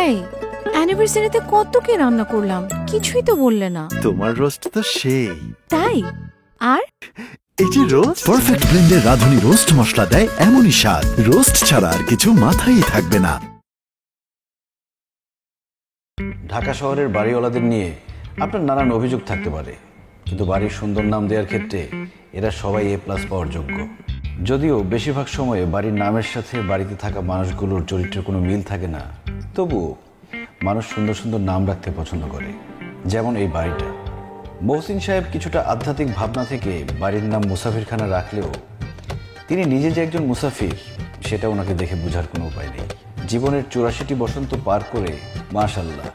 এই অ্যানিভার্সারিতে কত কি রান্না করলাম, কিছুই তো বললে না। তোমার রোস্ট তো সেই। তাই? আর এই যে রোস্ট, পারফেক্ট ব্লেন্ডের রাঁধুনি রোস্ট মশলা দেয় এমনই স্বাদ, রোস্ট ছাড়া আর কিছু মাথায় থাকবে না। ঢাকা শহরের বাড়িওয়ালাদের নিয়ে আপনার নানান অভিযোগ থাকতে পারে, কিন্তু বাড়ির সুন্দর নাম দেওয়ার ক্ষেত্রে এরা সবাই A+ পাওয়ার যোগ্য। যদিও বেশিরভাগ সময়ে বাড়ির নামের সাথে বাড়িতে থাকা মানুষগুলোর চরিত্রের কোনো মিল থাকে না, তবুও মানুষ সুন্দর সুন্দর নাম রাখতে পছন্দ করে। যেমন এই বাড়িটা। মহসিন সাহেব কিছুটা আধ্যাত্মিক ভাবনা থেকে বাড়ির নাম মুসাফিরখানা রাখলেও তিনি নিজে যে একজন মুসাফির সেটা ওনাকে দেখে বোঝার কোনো উপায় নেই। জীবনের 84টি বসন্ত পার করে মাশাআল্লাহ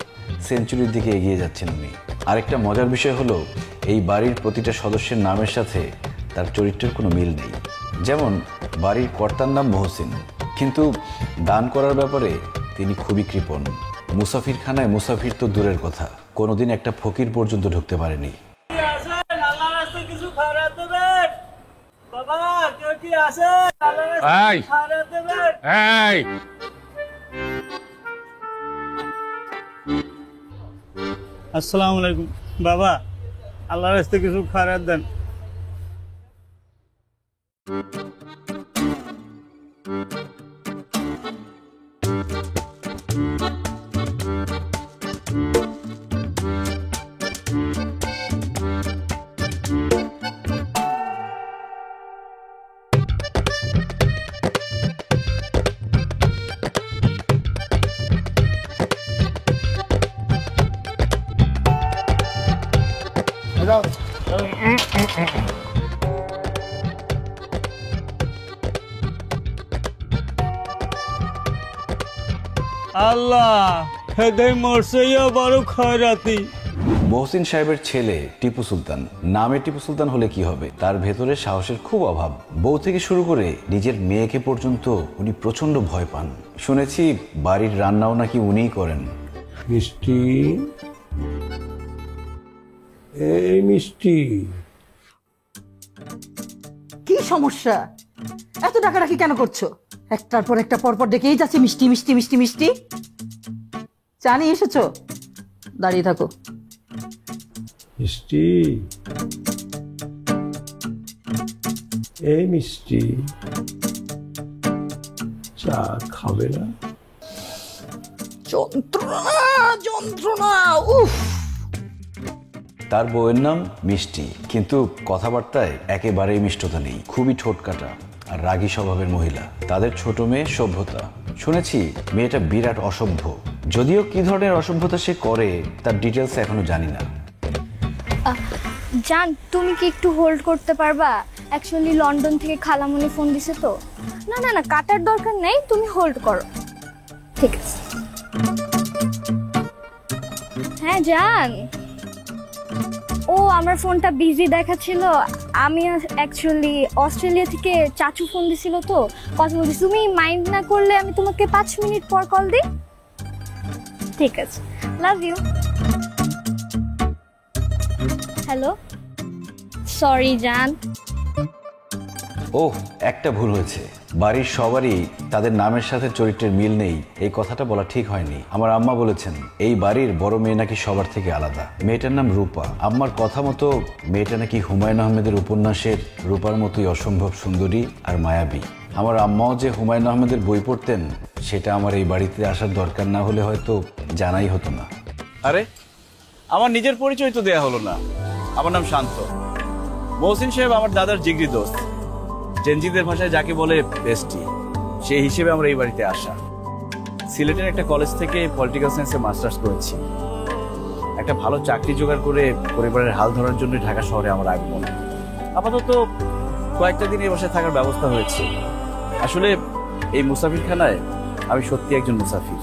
সেঞ্চুরির দিকে এগিয়ে যাচ্ছেন উনি। আরেকটা মজার বিষয় হলো, এই বাড়ির প্রতিটা সদস্যের নামের সাথে তার চরিত্রের কোনো মিল নেই। যেমন বাড়ির কর্তার নাম মহসিন, কিন্তু দান করার ব্যাপারে তিনি খুবই কৃপণ। মুসাফিরখানায় মুসাফির তো দূরের কথা, কোনোদিন একটা ফকির পর্যন্ত ঢুকতে পারেনি। আসসালামু আলাইকুম বাবা, আল্লাহর রাস্তে কিছু খারাপ দেন। আল্লাহ হেদাই মরসইয়া বড় খয়রাতি। মহসিন সাহেবের ছেলে টিপু সুলতান, নামে টিপু সুলতান হলে কি হবে, তার ভেতরে সাহসের খুব অভাব। বউ থেকে শুরু করে নিজের মেয়েকে পর্যন্ত উনি প্রচন্ড ভয় পান। শুনেছি বাড়ির রান্নাও নাকি উনিই করেন। মিষ্টি, এই মিষ্টি, কি সমস্যা? এত ডাকাডাকি কেন করছো? একটার পর একটা পরপর ডেকেই যাচ্ছে মিষ্টি মিষ্টি মিষ্টি মিষ্টি। চা নিয়ে এসেছো? দাঁড়িয়ে থাকো। মিষ্টি, এই মিষ্টি, চা খাবে না? যন্ত্রণা যন্ত্রণা, উফ। তার বউয়ের নাম মিষ্টি, কিন্তু কথাবার্তায় একেবারেই মিষ্টতা নেই, খুবই ঠোঁটকাটা আর রাগী স্বভাবের মহিলা। তাদের ছোট মেয়ে সভ্যতা, শুনেছি মেয়েটা বিরাট অসভ্য। যদিও কি ধরনের অসভ্যতা সে করে তার ডিটেলস এখনো জানি না। জান, তুমি কি একটু হোল্ড করতে পারবা? অ্যাকচুয়ালি লন্ডন থেকে খালামণি ফোন দিছে তো। না না না, কাটার দরকার নেই, তুমি হোল্ড করো। ঠিক আছে। হ্যাঁ জান। ও আমার ফোনটা বিজি দেখাচ্ছিল। আমি অ্যাকচুয়ালি অস্ট্রেলিয়া থেকে চাচু ফোন দিছিল তো, কথা বলছি। তুমি মাইন্ড না করলে আমি তোমাকে 5 মিনিট পর কল দিই। ঠিক আছে, লাভ ইউ। হ্যালো, সরি জান। ওহ, একটা ভুল হয়েছে। বাড়ির সবারই তাদের নামের সাথে চরিত্রের মিল নেই, এই কথাটা বলা ঠিক হয়নি। আমার আম্মা বলেছেন এই বাড়ির বড় মেয়ে নাকি সবার থেকে আলাদা। মেয়েটার নাম রূপা। আম্মার কথা মতো মেয়েটা নাকি হুমায়ুন আহমেদের উপন্যাসের রূপার মতোই অসম্ভব সুন্দরী আর মায়াবী। আমার আম্মাও যে হুমায়ুন আহমেদের বই পড়তেন সেটা আমার এই বাড়িতে আসার দরকার না হলে হয়তো জানাই হতো না। আরে, আমার নিজের পরিচয় তো দেয়া হলো না। আমার নাম শান্ত। মহসিন সাহেব আমার দাদার জিগরি দোস্ত, জেনজিদের ভাষায় যাকে বলে বেস্টি, সেই হিসেবে আমরা এই বাড়িতে আসা। সিলেটের একটা কলেজ থেকে পলিটিক্যাল সায়েন্সে মাস্টার্স করেছি। একটা ভালো চাকরি জোগাড় করে পরিবারের হাল ধরার জন্য ঢাকা শহরে আমার আগমন। আপাতত কয়েকটা দিন এই বাসায় থাকার ব্যবস্থা হয়েছে। আসলে এই মুসাফিরখানায় আমি সত্যি একজন মুসাফির।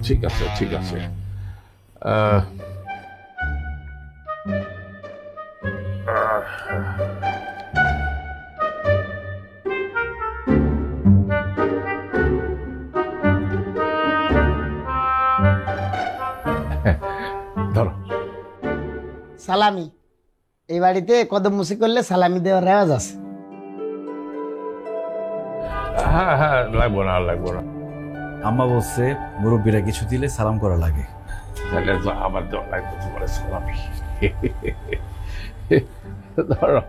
ঠিক আছে ঠিক আছে। ধরো। সালামি, এই বাড়িতে কদম মুসি করলে সালামি দেওয়ার রেওয়াজ আছে। হ্যাঁ হ্যাঁ, লাগবো না লাগবো না। আম্মা বলছে মুরব্বীরা কিছু দিলে সালাম করা লাগে। তাহলে তো আমার দেওয়া লাগবে তোমার সালামি। ধরো।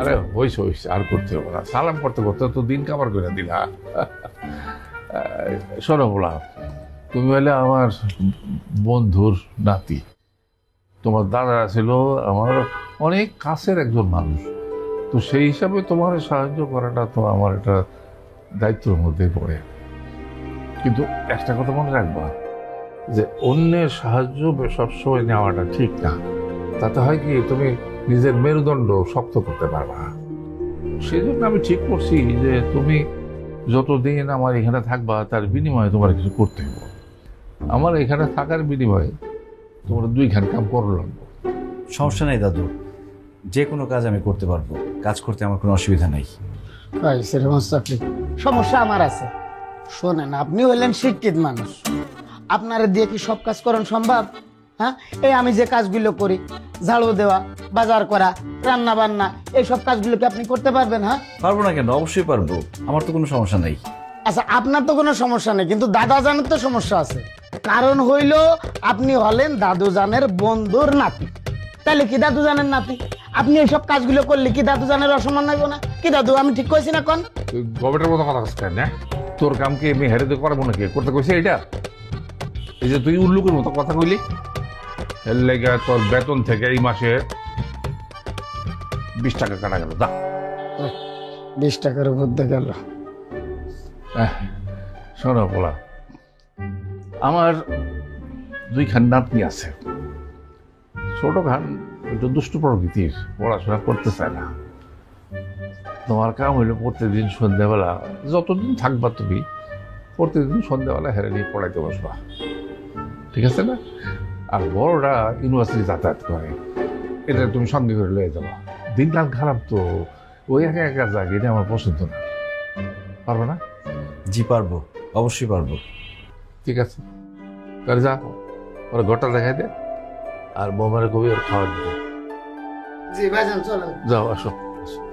আরে হইস আর করতে হবে না, সালাম করতে করতে তো দিন কাবার করে দিলা। শোনো বলা, তুমি হলে আমার বন্ধুর নাতি। তোমার দাদা ছিল আমার অনেক কাছের একজন মানুষ, তো সেই হিসাবে তোমার সাহায্য করাটা তো আমার একটা দায়িত্বের মধ্যে পড়ে। কিন্তু একটা কথা মনে রাখবা যে অন্যের সাহায্য সবসময় নেওয়াটা ঠিক না। তাতে হয় কি, তুমি নিজের মেরুদণ্ড শক্ত করতে পারবা। সেই জন্য আমি ঠিক করছি যে তুমি যতদিন আমার এখানে থাকবা তার বিনিময়ে তোমার কিছু করতে হবে। আমার এখানে থাকার বিনিময়ে তোমার 2খান কাম করো লাগবো। সমস্যা নেই দাদু, যে কোনো কাজ আমি করতে পারবো, কাজ করতে আমার কোনো অসুবিধা নেই। সমস্যা আমার আছে। শোনেন, আপনি হইলেন শিক্ষিত মানুষ, আপনারা দিয়ে কি সব কাজ করানো সম্ভব? হ্যাঁ, এই আমি যে কাজগুলো করি, ঝাড়ু দেওয়া, বাজার করা, রান্না বান্না, এইসব কাজগুলো কি আপনি করতে পারবেন? হ্যাঁ, পারবো না কেন, অবশ্যই পারবো, আমার তো কোনো সমস্যা নেই। আচ্ছা, আপনার তো কোনো সমস্যা নেই, কিন্তু দাদা জানের তো সমস্যা আছে। কারণ হইল আপনি হলেন দাদু জানের বন্ধুর নাতি। তাহলে কি দাদু জানের নাতি আপনি এইসব কাজগুলো করলে কি দাদু জানের অসম্মান হইব না? কি দাদু, আমি ঠিক কইছি না? কোন গবেটের মতো কথা কেন? না, তোর কাম কি আমি হেরে দিয়ে করবো নাকি? করতে কইছে এটা? এই যে তুই উল্লুকের মতো কথা কইলি, এর লেগে তোর বেতন থেকে এই মাসে 20 টাকা কাটা গেল। দা 20 টাকার মধ্যে গেল। শোনো বলা, আমার 2খান নাতনি আছে। ছোট খান একটু দুষ্টু প্রকৃতির, পড়াশোনা করতে চায় না। তোমার কাম হইলো প্রত্যেকদিন সন্ধ্যাবেলা, যতদিন থাকবা তুমি, প্রত্যেকদিন সন্ধ্যাবেলা হেরে নিয়ে পড়াইতে বসবা, ঠিক আছে না? আর বড়রা ইউনিভার্সিটি যাতায়াত করে, এটা তুমি সঙ্গে করে লয়ে যাবা। দিনকাল খারাপ তো, ওই একা একা যাক, এটা আমার পছন্দ না। পারবে না? জি পারবো, অবশ্যই পারবো। ঠিক আছে, তাহলে যা, ওরা ঘরটা দেখাই দে, আর মোমারে কবি ওর খাওয়া দিতে। জি ভাইজান, চলো যাও, আসো।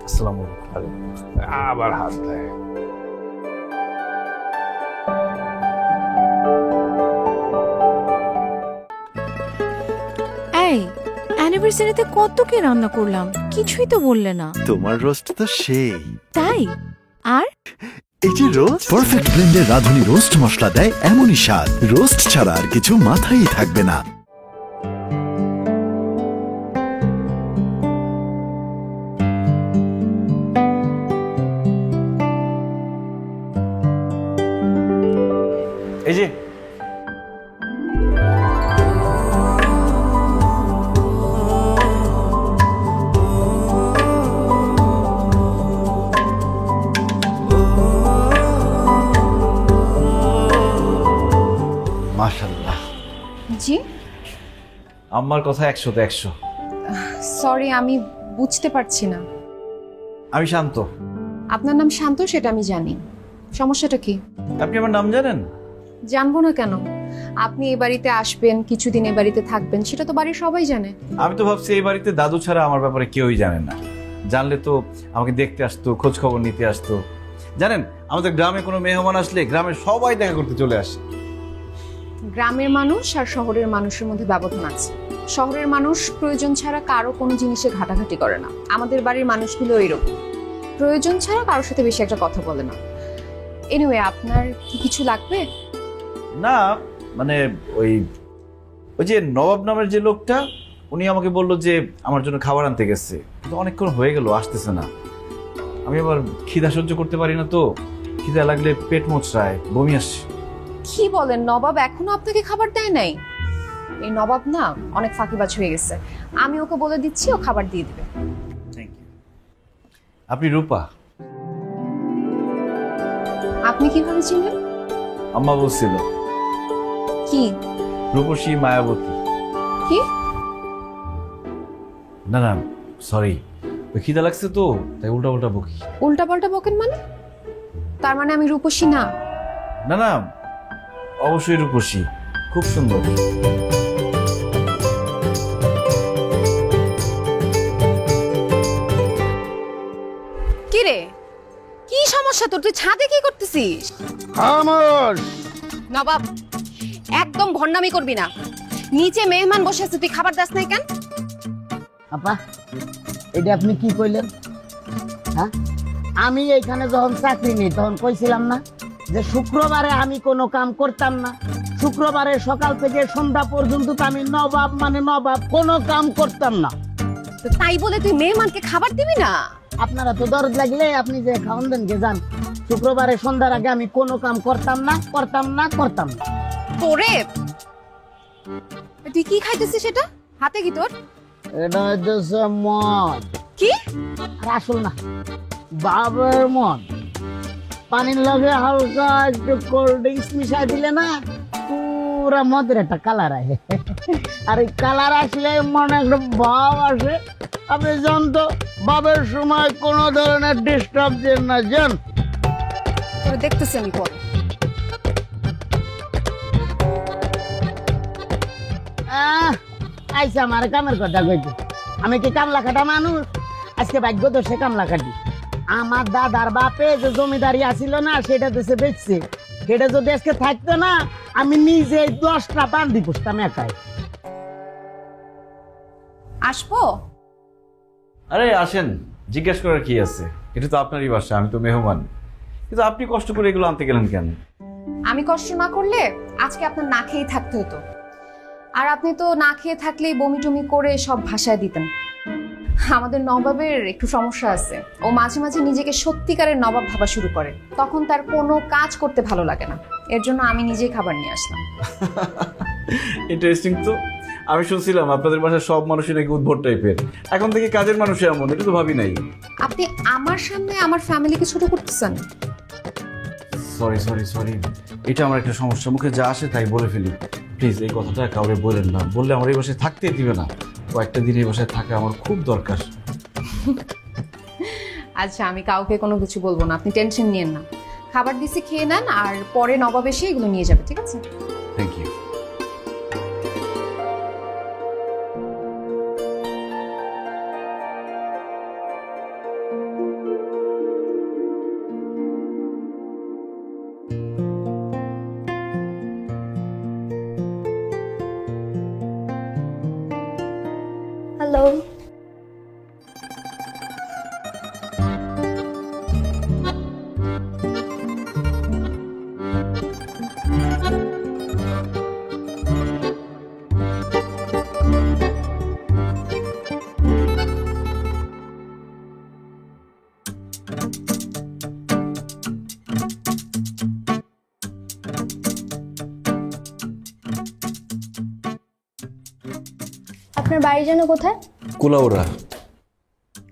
আসসালামু আলাইকুম। আবার হাত দেয়। এই অ্যানিভার্সারিতে কত কি রান্না করলাম, কিছুই তো বললে না। তোমার রোস্ট তো সেই। তাই? আর এই যে রোস্ট পারফেক্ট ব্লেন্ডের রাঁধুনি রোস্ট মশলা দেয় এমনই স্বাদ, রোস্ট ছাড়া আর কিছু মাথায় থাকবে না। এই যে মাশাআল্লাহ। জি, আম্মার কথা 100-তে 100। সরি, আমি বুঝতে পারছি না। আমি শান্ত। আপনার নাম শান্ত, সেটা আমি জানি। সমস্যাটা কি? আপনি আমার নাম জানেন? জানবো না কেন? আপনি এই বাড়িতে আসবেন, কিছুদিন এই বাড়িতে থাকবেন, সেটা তো বাড়ির সবাই জানে। আমি তো ভাবছি এই বাড়িতে দাদু ছাড়া আমার ব্যাপারে কেউই জানে না। জানলে তো আমাকে দেখতে আসতো, খোঁজ খবর নিতে আসতো। জানেন, আমাদের গ্রামে কোনো মেহমান আসলে গ্রামের সবাই দেখা করতে চলে আসে। গ্রামের মানুষ আর শহরের মানুষের মধ্যে ব্যবধান আছে। শহরের মানুষ প্রয়োজন ছাড়া কারো কোনো জিনিসে ঘাটাঘাটি করে না। আমাদের বাড়ির মানুষগুলো এইরকম, প্রয়োজন ছাড়া কারোর সাথে বেশি একটা কথা বলে না। এনিওয়ে, আপনার কি কিছু লাগবে? না, মানে ওই যে নবাব নামের যে লোকটা, উনি আমাকে বললো যে আমার জন্য খাবার আনতে গেছে, কিন্তু অনেকক্ষণ হয়ে গেল, আসতেছে না। আমি আবার খিদা সহ্য করতে পারি না, তো খিদা লাগলে পেট মোচড়ায়, বমি আসছে। কি বলেন, নবাব এখনো আপনাকে খাবার দেয় নাই? এই নবাব না অনেক ফাঁকিবাজ হয়ে গেছে। আমি ওকে বলে দিচ্ছি, ও খাবার দিয়ে দিবে। Thank you. আপনি রূপা? আপনি কিভাবে চিনলেন? আম্মা বলছিল কি রূপসী মায়াবতী। কি না না সরি, ওই খিদা লাগছে তো তাই উল্টা উল্টা বকি। উল্টা পাল্টা বকেন মানে? তার মানে আমি রূপসী না? না না অবশ্যই রূপসী, খুব সুন্দর। কি রে, কি সমস্যা তোর? তুই ছাদে কি করতেছিস? খামোশ। নবাব, একদম ভন্ডামি করবি না। নিচে মেহমান বসে আছে, তুই খাবার দাস নাই কেন? আপা, এটা আপনি কি কইলেন? হ্যাঁ, আমি এইখানে যখন চাকরি নিই তখন কইছিলাম না যে শুক্রবারে আমি কোনো কাম করতাম না, শুক্রবারে সকাল থেকে সন্ধ্যা পর্যন্ত তো আমি নবাব মানে নবাব কোনো কাম করতাম না। তো তাই বলে তুই মেহমানকে খাবার দিবি না? আপনারা তো দরদ লাগলে আপনি যে খাওয়ান দেন কে যান, শুক্রবারে সন্ধ্যার আগে আমি কোনো কাম করতাম না করতাম না করতাম না। তোরে তুই কি খাইতেছিস সেটা? হাতে কি তোর? এটা হচ্ছে মদ। কি? আর আসল না, বাবার মদ। পানির লগে হালকা একটু কোল্ড ড্রিঙ্কস মিশাই দিলে না পুরা মদের একটা কালার আসে। আর এই কালার আসলে মনে একটা ভাব আসে। আপনি জান তো বাবের সময় কোন ধরনের ডিস্টার্ব দেন না, জান? তোরে দেখতেছি আমি পরে। আইসা আমার কামের কথা কইতে, আমি কি কামলা খাটা মানুষ? আজকে ভাগ্য দোষে কামলা খাটি। আমার দাদার বাপে যে জমিদারি আসিল না সেটা দেশে বেচছে, সেটা যদি আজকে থাকতো না আমি নিজে 10টা বান্দি পুষতাম একাই। আসবো? আরে আসেন, জিজ্ঞেস করার কি আছে, এটা তো আপনারই বাসা, আমি তো মেহমান। কিন্তু আপনি কষ্ট করে এগুলো আনতে গেলেন কেন? আমি কষ্ট না করলে আজকে আপনার না খেয়েই থাকতে হতো। আর আপনি তো না খেয়ে থাকলেই বমি টমি করে সব ভাষায় দিতেন। আমাদের নবাবের একটু সমস্যা আছে, ও মাঝে মাঝে নিজেকে সত্যিকারের নবাব ভাবা শুরু করে, তখন তার কোনো কাজ করতে ভালো লাগে না। এর জন্য আমি নিজেই খাবার নিয়ে আসলাম। ইন্টারেস্টিং তো। আমি শুনছিলাম আপনাদের বাসায় সব মানুষই নাকি উদ্ভট টাইপের, এখন থেকে কাজের মানুষ এমন, এটা তো ভাবি নাই। আপনি আমার সামনে আমার ফ্যামিলিকে ছোট করতেছেন। সরি সরি সরি, এটা আমার একটা সমস্যা, মুখে যা আসে তাই বলে ফেলি। প্লিজ এই কথাটা কাউরে বলেন না, বললে আমার এই বাসায় থাকতেই দিবে না। কয়েকটা দিন এই বাসায় থাকা আমার খুব দরকার। আচ্ছা, আমি কাউকে কোনো কিছু বলবো না, আপনি টেনশন নিয়েন না। খাবার দিছি, খেয়ে নেন, আর পরে নবাব এসে এগুলো নিয়ে যাবে, ঠিক আছে? Thank you. হ্যালো, আপনার বাড়ি যেন কোথায়? কুলাউড়া।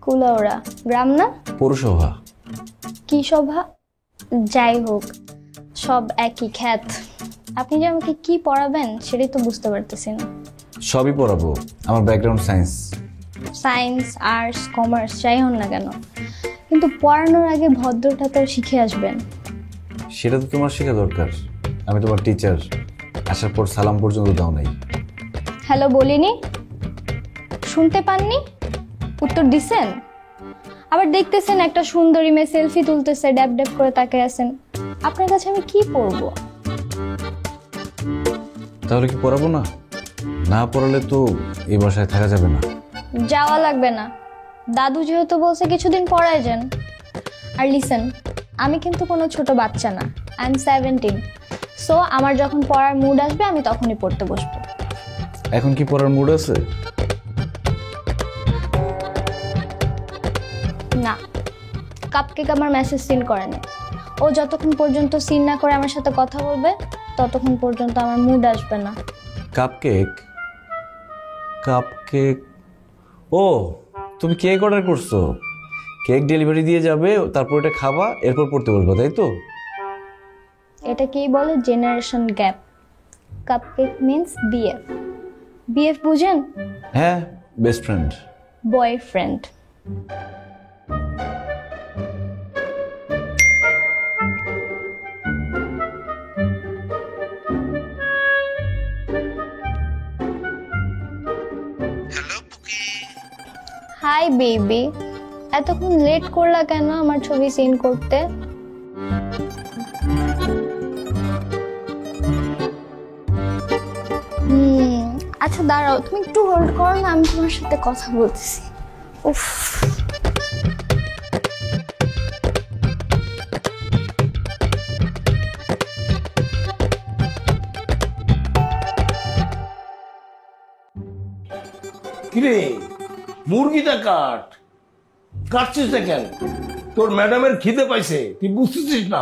কুলাউড়া গ্রাম না? পৌরসভা। কি সভা? যাই হোক, সব একই খ্যাত। আপনি যে আমাকে কি পড়াবেন সেটাই তো বুঝতে পারতেছি না। সবই পড়াবো, আমার background science. Science, arts, commerce যাই হন না কেন, কিন্তু পড়ানোর আগে ভদ্রটা তো শিখে আসবেন। সেটা তো তোমার শেখা দরকার, আমি তোমার টিচার। আসার পর সালাম পর্যন্ত দাও নাই। হ্যালো বলিনি? শুনতে পাননি? উত্তর দিছেন? আবার দেখতেছেন একটা সুন্দরী মেয়ে সেলফি তুলতেছে, ড্যাব ড্যাব করে তাকিয়ে আছেন। আপনার কাছে আমি কি পড়বো? তাহলে কি পড়াবো না? না পড়ালে তো এই বাসায় থাকা যাবে না। যাওয়া লাগবে না, দাদু যেহেতু বলছে কিছুদিন পড়ায় যান। আর লিসেন, আমি কিন্তু কোনো ছোট বাচ্চা না, আই এম 17। সো আমার যখন পড়ার মুড আসবে আমি তখনই পড়তে বসবো। এখন কি পড়ার মুড আছে? না, কাপকেক আমার মেসেজ সিন করেনি। ও যতক্ষণ পর্যন্ত সিন না করে আমার সাথে কথা বলবে ততক্ষণ পর্যন্ত আমার মুড আসবে না। কাপকেক? কাপকেক? ও, তুমি কেক অর্ডার করছো? কেক ডেলিভারি দিয়ে যাবে, তারপর এটা খাবা, এরপর পড়তে বলবো, তাই তো? এটাকেই বলে generation gap. Cupcake means BF. BF বুঝেন? হ্যাঁ, best friend. Boyfriend. Hi baby, এতক্ষণ লেট করলা কেন আমার ছবি সিন করতে? আচ্ছা দাঁড়াও, তুমি একটু হোল্ড করো না, আমি তোমার সাথে কথা বলতেছি। উফ, কিরে মুরগিটা কাটছিস না কেন? তোর ম্যাডামের খিদে পাইছে, তুই বুঝতেছিস না?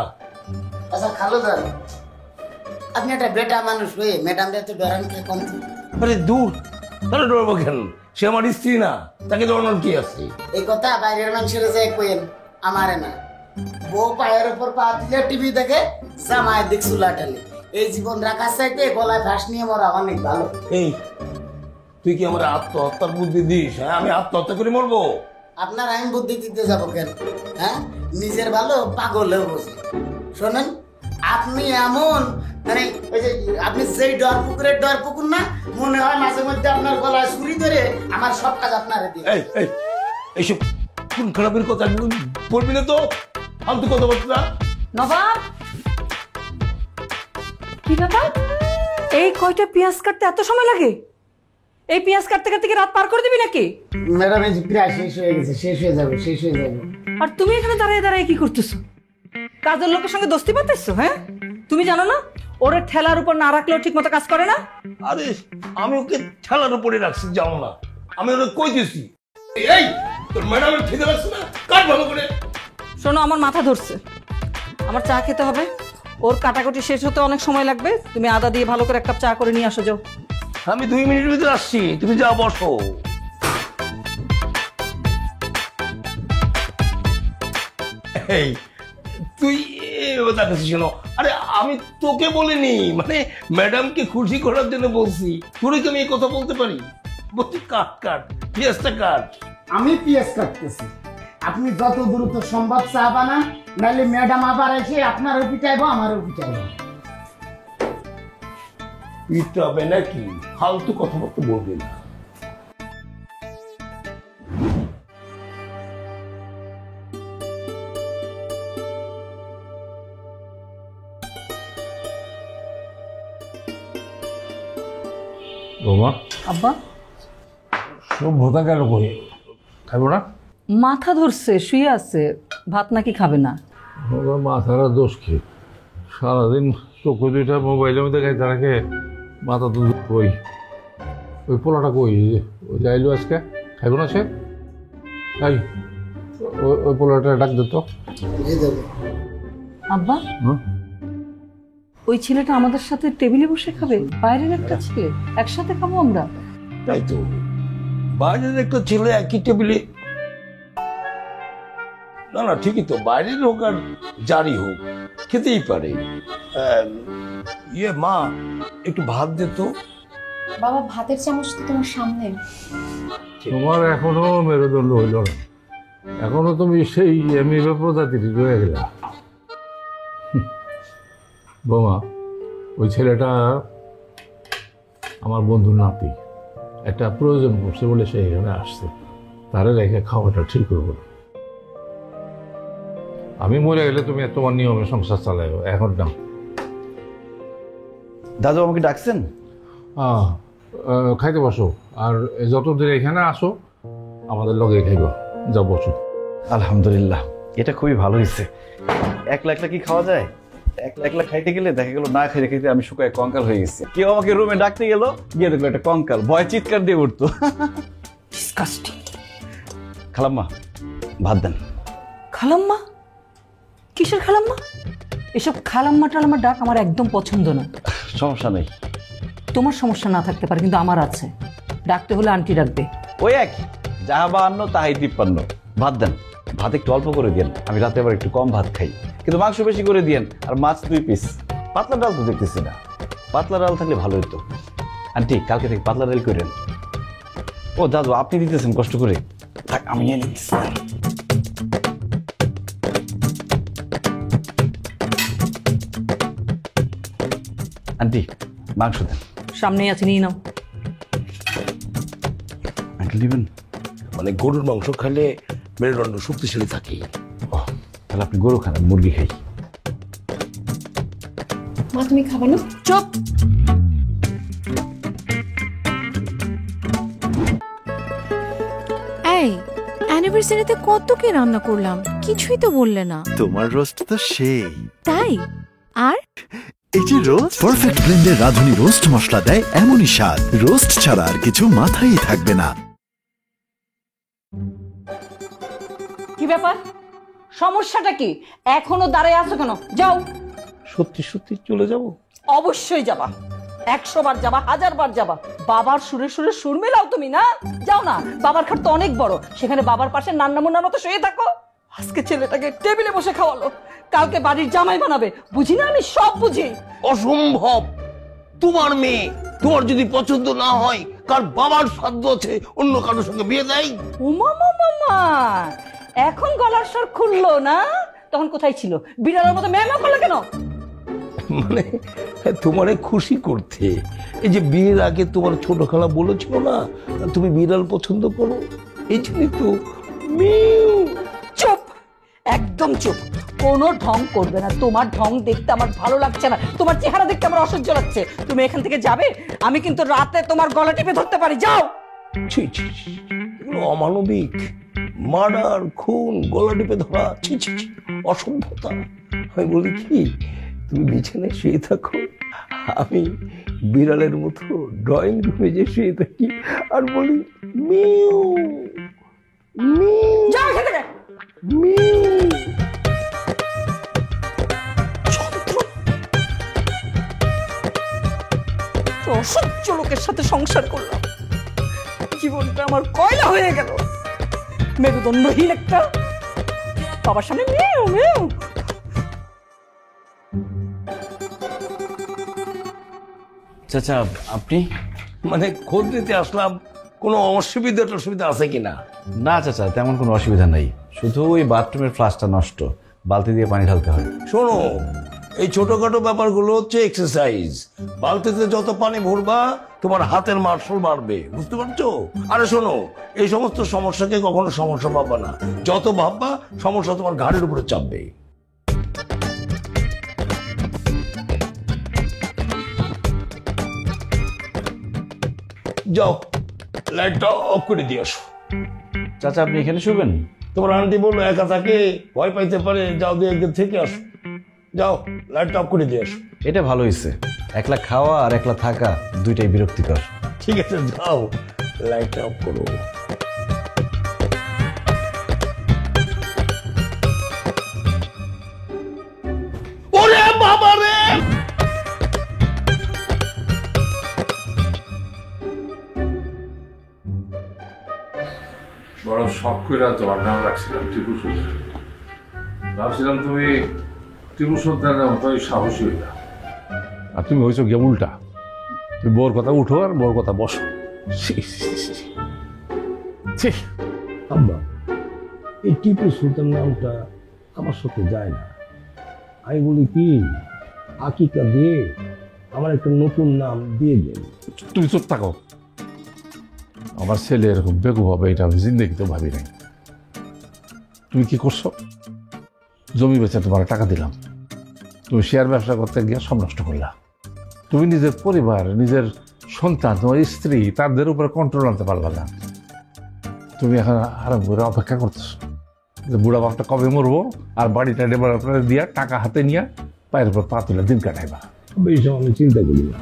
আচ্ছা খালো যান, আপনি একটা বেটা মানুষ হয়ে ম্যাডামরা তো ডরান কে কম? আরে দূর, তাহলে ডরবো কেন? সে আমার স্ত্রী না, তাকে ডরানোর কি আছে? এই কথা বাইরের মানুষের যে কইেন, আমারে না। বউ পায়ের উপর পা দিলে টিভি দেখে, জামায় দিক চুলা টালে। এই জীবন রাখার চাইতে গলায় ফাঁস নিয়ে মরা অনেক ভালো। এই তুই কি আমার আত্মহত্যার বুদ্ধি দিস? হ্যাঁ, আমি আত্মহত্যা করে মরবো? আপনার আমি বুদ্ধি দিতে যাবো কেন? হ্যাঁ, নিজের ভালো পাগলেও বোঝে। শোনেন, আপনি এমন মানে ওই যে আপনি যেই ডর পুকুর না, মনে হয় মাঝে মধ্যে আপনার গলায় ছুরি ধরে আমার সব কাজ আপনারে দিয়ে। এইসব কোন খারাপের কথা বলবি না তো, ফালতু কথা বলছি না। নবাব, কি ব্যাপার? এই কয়টা পেঁয়াজ কাটতে এত সময় লাগে? এই পেঁয়াজ কাটতে কাটতে কি রাত পার করে দিবি নাকি? ম্যাডাম এই যে প্রায় শেষ হয়ে গেছে, শেষ হয়ে যাবে। আর তুমি এখানে দাঁড়িয়ে দাঁড়িয়ে কি করতেছো? কাজের লোকের সঙ্গে দোস্তি পাতেছো? হ্যাঁ, তুমি জানো না ওরে ঠেলার উপর না রাখলেও ঠিক মতো কাজ করে না? আরে আমি ওকে ঠেলার উপরে রাখছি, জানো না? আমি ওকে কই দিছি, এই তোর ম্যাডামের খিদে লাগছে না, কাট ভালো করে। শোনো, আমার মাথা ধরছে, আমার চা খেতে হবে। ওর কাটাকুটি শেষ হতে অনেক সময় লাগবে। তুমি আদা দিয়ে ভালো করে এক কাপ চা করে নিয়ে আসো। যাও। আমি 2 মিনিটের ভিতরে আসছি, তুমি যা বসো। এই তুই দেখাচ্ছিস কেন? আরে আমি তোকে বলিনি, মানে ম্যাডামকে খুশি করার জন্য বলছি। তোরে কি আমি এই কথা বলতে পারি? বলছি কাট পেঁয়াজটা কাট। আমি পেঁয়াজ কাটতেছি, আপনি যত দ্রুত সম্ভব চা বানান, নাহলে ম্যাডাম আবার এসে আপনারও পিটাইবো আমারও পিটাইবো। পিটাবে নাকি? ফালতু কথাবার্তা বলবি না। বোমা, আব্বা সভ্যতা গেল কই? খাইব না? মাথা ধরছে, শুয়ে আছে, ভাত নাকি খাবে না? মাথার দোষ কি? সারাদিন চোখ দুইটা মোবাইলের মধ্যে খাইতে রাখে, মাথা তো কই? ওই পোলাটা কই? ওই যাইলো আজকে, খাইব না সে? তাই ওই পোলাটা ডাক দিত। আব্বা, ওই ছেলেটা আমাদের সাথে টেবিলে বসে খাবে? বাইরের একটা ছেলে, একসাথে খাবো আমরা। তাই তো, বাইরের একটা ছেলে একই টেবিলে? না ঠিকই তো, বাইরের হোক আর জারি হোক খেতেই পারে। মা, একটু ভাত দে তো। বাবা, ভাতের চামচ তো তোমার সামনে। তোমার এখনো মেরুদণ্ড হইল না, এখনো তুমি সেই এমএ প্রজাতির রয়ে গেলা। বোমা, ওই ছেলেটা আমার বন্ধুর নাতি, একটা প্রয়োজন পড়ছে বলে সে এখানে আসছে, তারে রেখে খাওয়াটা ঠিক করবো না। আমি মরে গেলে তুমি তোমার নিয়মে সংসার চালাইও, এখন না। দাদু আমাকে ডাকছেন? খাইতে বসো, আর যতদিন এখানে আসো আমাদের লগে খাইব। যাও বসো। আলহামদুলিল্লাহ, এটা খুবই ভালো হয়েছে। একলা একলা কি খাওয়া যায়? একলা একলা খাইতে গেলে দেখা গেল না খাইতে খাইতে আমি শুকায় কঙ্কাল হয়ে গেছি। কেউ আমাকে রুমে ডাকতে গেল, গিয়ে দেখলো একটা কঙ্কাল, ভয় চিৎকার দিয়ে উঠতো। খালাম্মা, ভাত দেন। খালাম্মা? কিসের খালাম্মা? এসব খালাম্মা টালাম্মা ডাক আমার একদম পছন্দ না। সমস্যা নেই। তোমার সমস্যা না থাকতে পারে, কিন্তু আমার আছে। ডাকতে হলে আন্টি ডাকবে। ওই এক, যাহা বাহান্ন তাহাই 53। ভাত দেন, ভাত একটু অল্প করে দিয়েন, আমি রাতে আবার একটু কম ভাত খাই, কিন্তু মাংস বেশি করে দিয়েন, আর মাছ 2 পিস। পাতলা ডাল তো দেখতেছি না। পাতলা ডাল থাকলে ভালো হতো। আন্টি কালকে থেকে পাতলা ডাল করেন। ও দাদু আপনি দিতেছেন কষ্ট করে, থাক আমি নিয়ে নিতেছি। আন্টি মাংস দেন। সামনেই আছে, নিয়ে নাও। আঙ্কেল দিবেন? মানে গরুর মাংস খেলে মেরুদণ্ড শক্তিশালী থাকে। তাহলে আপনি গরু খান, মুরগি খাই। মা তুমি খাবে না? চুপ। এই অ্যানিভার্সারিতে কত কি রান্না করলাম, কিছুই তো বললে না। তোমার রোস্ট তো সেই। তাই? আর এই যে রোস্ট পারফেক্ট ব্লেন্ডের রাঁধুনি রোস্ট মশলা দেয় এমনই স্বাদ, রোস্ট ছাড়া আর কিছু মাথায় থাকবে না। কি ব্যাপার, সমস্যাটা কি? এখনো দাঁড়িয়ে আছো কেন? যাও। সত্যি সত্যি চলে যাব? অবশ্যই যাবা, 100 বার যাবা, 1000 বার যাবা। বাবার সুরে সুরে সুর মেলাও তুমি না? যাও না, বাবার খাট তো অনেক বড়, সেখানে বাবার পাশে নান্না মুন্নার মতো শুয়ে থাকো। আজকে ছেলেটাকে টেবিলে বসে খাওয়ালো, কালকে বাড়ির জামাই বানাবে। বুঝি না আমি, সব বুঝি। অসম্ভব। তোমার মেয়ে, তোমার যদি পছন্দ না হয়, কার বাবার সাধ্য আছে অন্য কারোর সঙ্গে বিয়ে দেয়? উমা মামা, এখন গলার স্বর খুললো না? তখন কোথায় ছিল? বিড়ালের মতো ম্যামা করলো কেন? মানে তোমারে খুশি করতে। এই যে বিয়ের আগে তোমার ছোট খালা বলেছিল না তুমি বিড়াল পছন্দ করো, এই জন্যই তো মিউ। চুপ, একদম চুপ। কোনো ঢং করবে না। তোমার ঢং দেখতে আমার ভালো লাগছে না, তোমার চেহারা দেখতে আমার অসহ্য লাগছে। তুমি এখান থেকে যাবে, আমি কিন্তু রাতে তোমার গলা টিপে ধরতে পারি। যাও। ছি ছি ছি, এগুলো অমানবিক। মার্ডার, খুন, গলা টিপে ধরা, ছি ছি ছি, অসভ্যতা। আমি বলি কি, তুমি বিছানায় শুয়ে থাকো, আমি বিড়ালের মতো ড্রয়িং রুমে যে শুয়ে থাকি আর বলি মিউ মিউ। যাও এখান থেকে। মিউ। অসহ্য লোকের সাথে সংসার করলাম, জীবনটা আমার কয়লা হয়ে গেল। মেরুদণ্ডহীন একটা, বাবার সামনে মেউ মেউ। চাচা আপনি? মানে খোঁজ নিতে আসলাম, কোনো অসুবিধা টসুবিধা আছে কিনা? না চাচা তেমন কোনো অসুবিধা নাই, শুধু ওই বাথরুমের ফ্লাশটা নষ্ট, বালতি দিয়ে পানি ঢালতে হয়। শোনো, এই ছোটখাটো ব্যাপারগুলো হচ্ছে এক্সারসাইজ। বালতিতে যত পানি ভরবা তোমার হাতের মার্শাল বাড়বে, বুঝতে পারছো? আরে শোনো, এই সমস্ত সমস্যাকে কখনো সমস্যা ভাববা না, যত ভাববা সমস্যা তোমার ঘাড়ের উপরে চাপবে। যাও, লাইটটা অফ করে দিয়ে আসো। চাচা আপনি এখানে শুবেন? তোমার আন্টি বললো একা থাকে, ভয় পাইতে পারে, যাও দিয়ে একদিন থেকে আসো। যাও, লাইটটা অফ করে দিয়ে আসো। এটা ভালো হয়েছে, একলা খাওয়া আর একলা থাকা দুইটাই বিরক্তিকর। ঠিক আছে যাও, লাইটটা অফ করো। ওরে বাবা রে! বড় শখ করে তোমার নাম রাখছিলাম টিপু সুলতান। ভাবছিলাম তুমি টিপু সুলতানের মতোই সাহসী হইলা, আর তুমি হয়েছো গিয়ে উল্টা। তুমি বউর কথা উঠো আর বউর কথা বসো। আব্বা, এই টিপু সুলতান নামটা আমার সাথে যায় না। আমি বলি কি, আকিকা দিয়ে আমার একটা নতুন নাম দিয়ে দেন। তুমি চুপ থাকো। আমার ছেলে এরকম বেকুব হবে এটা আমি জিন্দগিতে ভাবি নাই। তুমি কি করছো? জমি বেচে তোমার টাকা দিলাম, তুমি শেয়ার ব্যবসা করতে গিয়ে সব নষ্ট করলা। তুমি নিজের পরিবার, নিজের সন্তান, তোমার স্ত্রী, তাদের উপরে কন্ট্রোল আনতে পারলা না। তুমি এখন আরাম করে অপেক্ষা করতেছো যে বুড়া বাপটা কবে মরবো, আর বাড়িটা ডেভেলপারে দিয়া টাকা হাতে নিয়ে পায়ের উপর পা তুলে দিন কাটাইবা। এইসব আমি চিন্তা করি না,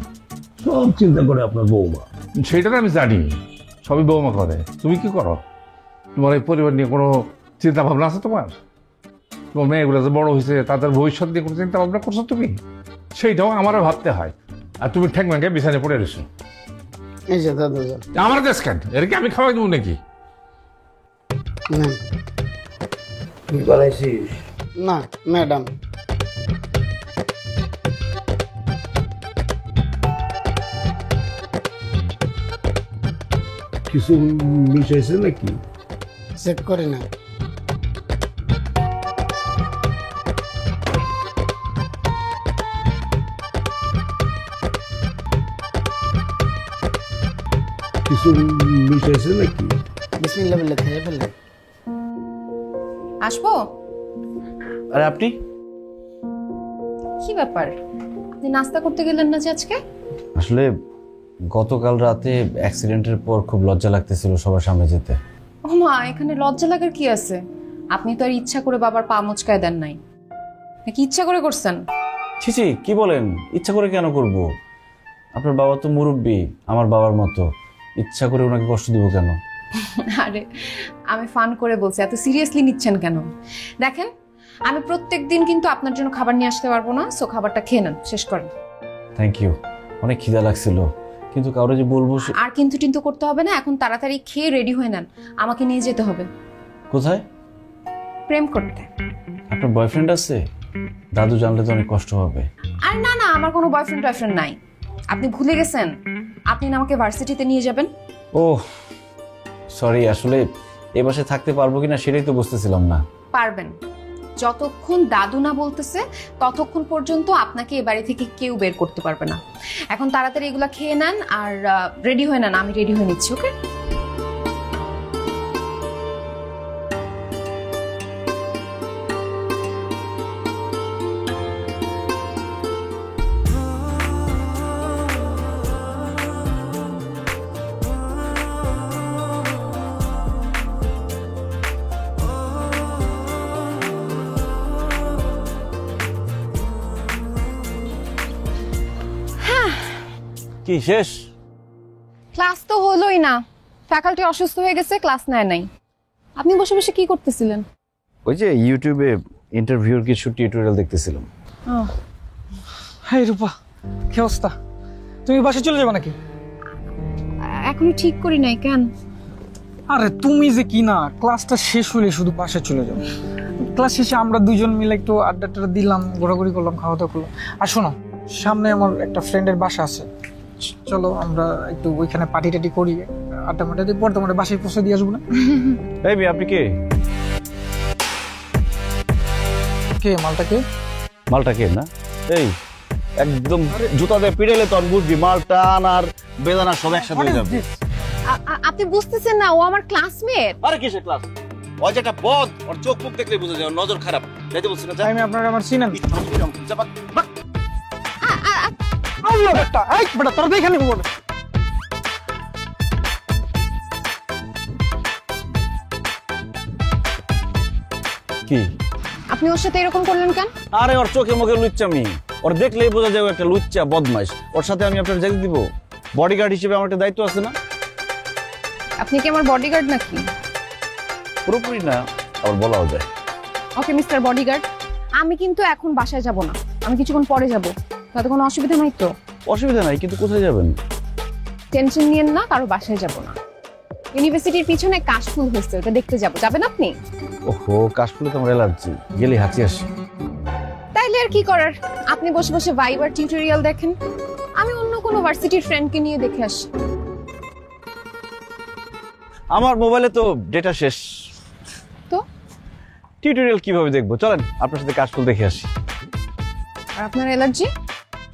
সব চিন্তা করে আপনার বৌমা। সেইটা আমি জানি, সবই বৌমা করে। তুমি কি করো? তোমার এই পরিবার নিয়ে কোনো চিন্তা ভাবনা আছে তোমার? তোমার মেয়েগুলো যে বড় হয়েছে তাদের ভবিষ্যৎ নিয়ে কোনো চিন্তা ভাবনা করছো তুমি? সেইটাও আমারও ভাবতে হয়, আর তুমি ঠ্যাং ম্যাঙ্গে বিছানে পড়ে রয়েছো। এই যে দাদু যান, আমার দেশ কেন এর কি আমি খাওয়াই দেবো নাকি? না ম্যাডাম। কিছু মিশাইছে নাকি? চেক করে না। কিছু মিশাইছে নাকি? বিসমিল্লাহ বলে খেয়ে ফেললেন। আসবো? আরে আপনি কি ব্যাপার, আপনি নাস্তা করতে গেলেন না যে আজকে? আসলে গতকাল রাতে অ্যাক্সিডেন্টের পর খুব লজ্জা লাগতেছিল সবার সামনে যেতে। ও মা, এখানে লজ্জা লাগার কি আছে? আপনি তো আর ইচ্ছা করে বাবার পা মোচকায় দেন নাই, নাকি ইচ্ছা করে করছেন? ছি ছি, কি বলেন? ইচ্ছা করে কেন করব? আপনার বাবা তো মুরব্বী, আমার বাবার মতো। ইচ্ছা করে ওনাকে কষ্ট দিব কেন? আরে আমি ফান করে বলছি, এত সিরিয়াসলি নিচ্ছেন কেন? দেখেন, আমি প্রত্যেকদিন কিন্তু আপনার জন্য খাবার নিয়ে আসতে পারবো না, সো খাবারটা খেয়ে নেন, শেষ করেন। Thank you. অনেক খিদা লাগছিল, কিন্তু কাউরে যে বলবো। আর কিন্তু করতে হবে না, এখন তাড়াতাড়ি খেয়ে রেডি হয়ে নেন, আমাকে নিয়ে যেতে হবে। কোথায়? প্রেম করতে। আপনার বয়ফ্রেন্ড আছে? দাদু জানলে তো অনেক কষ্ট হবে। আর না না, আমার কোনো বয়ফ্রেন্ড টয়ফ্রেন্ড নাই। আপনি ভুলে গেছেন, আপনি না আমাকে ভার্সিটিতে নিয়ে যাবেন। ও সরি, আসলে এ বাসায় থাকতে পারবো কিনা সেটাই তো বুঝতেছিলাম না। পারবেন, যতক্ষণ দাদু না বলতেছে ততক্ষণ পর্যন্ত আপনাকে এ বাড়ি থেকে কেউ বের করতে পারবে না। এখন তাড়াতাড়ি এগুলা খেয়ে নেন আর রেডি হয়ে নেন, আমি রেডি হয়ে নিচ্ছি। ওকে? কি শেষ? ক্লাস তো হলোই না, ফ্যাকাল্টি অসুস্থ হয়ে গেছে, ক্লাস নেয় নাই। আপনি বসে বসে কি করতেছিলেন? ওই যে ইউটিউবে ইন্টারভিউর কিছু টিউটোরিয়াল দেখতেছিলাম। হাই রূপা, কি অবস্থা? তুমি বাসে চলে যাবে নাকি? এখনো ঠিক করি নাই। কেন? আরে তুমি যে কি না, ক্লাসটা শেষ হলে শুধু বাসে চলে যাও। ক্লাস শেষে আমরা দুজন মিলে একটু আড্ডা দিলাম, ঘোরাঘুরি করলাম, খাওয়া দাওয়া করলাম। আর শোনো, সামনে আমার একটা ফ্রেন্ডের বাসা আছে, চলো আমরা একটু ওইখানে পার্টি টাটি করি, আড্ডা মাড্ডা দিয়ে পর তোমার বাসায় পৌঁছে দিয়ে আসবো না? এই আপনি কে? কে মালটা কে? মালটা কে না? এই একদম জুতা দিয়ে পিড়াইলে তো আমি বুঝবি মাল টান আর বেদানা সব একসাথে হয়ে যাবে। আপনি বুঝতেছেন না, ও আমার ক্লাসমেট। আরে কিসের ক্লাস? ও যেটা বদ, ওর চোখ মুখ দেখলে বোঝা যায় ওর নজর খারাপ। যাইতে বলছি না? আমি আপনার আমার চিনেন। তোর দেখে নিবো। কি আপনি ওর সাথে এরকম করলেন কেন? আরে ওর চোখে মুখে লুচ্চামি, ওর দেখলেই বোঝা যায় ও একটা লুচ্চা বদমাইশ। ওর সাথে আমি আপনার যেতে দিব? বডিগার্ড হিসেবে আমার একটা দায়িত্ব আছে না? আপনি কি আমার বডিগার্ড নাকি? পুরোপুরি না, আবার বলাও যায়। ওকে মিস্টার বডিগার্ড, আমি কিন্তু এখন বাসায় যাব না, আমি কিছুক্ষণ পরে যাব। তাতে কোনো অসুবিধা নাই তো? অসুবিধা নাই, কিন্তু কোথায় যাবেন? টেনশন নিয়েন না, কারো বাসায় যাব না। ইউনিভার্সিটির পিছনে কাশফুল হয়েছে, ওটা দেখতে যাব। যাবেন আপনি? ওহো, কাশফুলে তো আমার অ্যালার্জি, গেলে হাঁচি আসে। তাইলে আর কি করার, আপনি বসে বসে ভাইবার টিউটোরিয়াল দেখেন, আমি অন্য কোনো ভার্সিটির ফ্রেন্ডকে নিয়ে দেখে আসি। আমার মোবাইলে তো ডেটা শেষ, তো টিউটোরিয়াল কিভাবে দেখবো? চলেন আপনার সাথে কাশফুল দেখে আসি। আর আপনার অ্যালার্জি?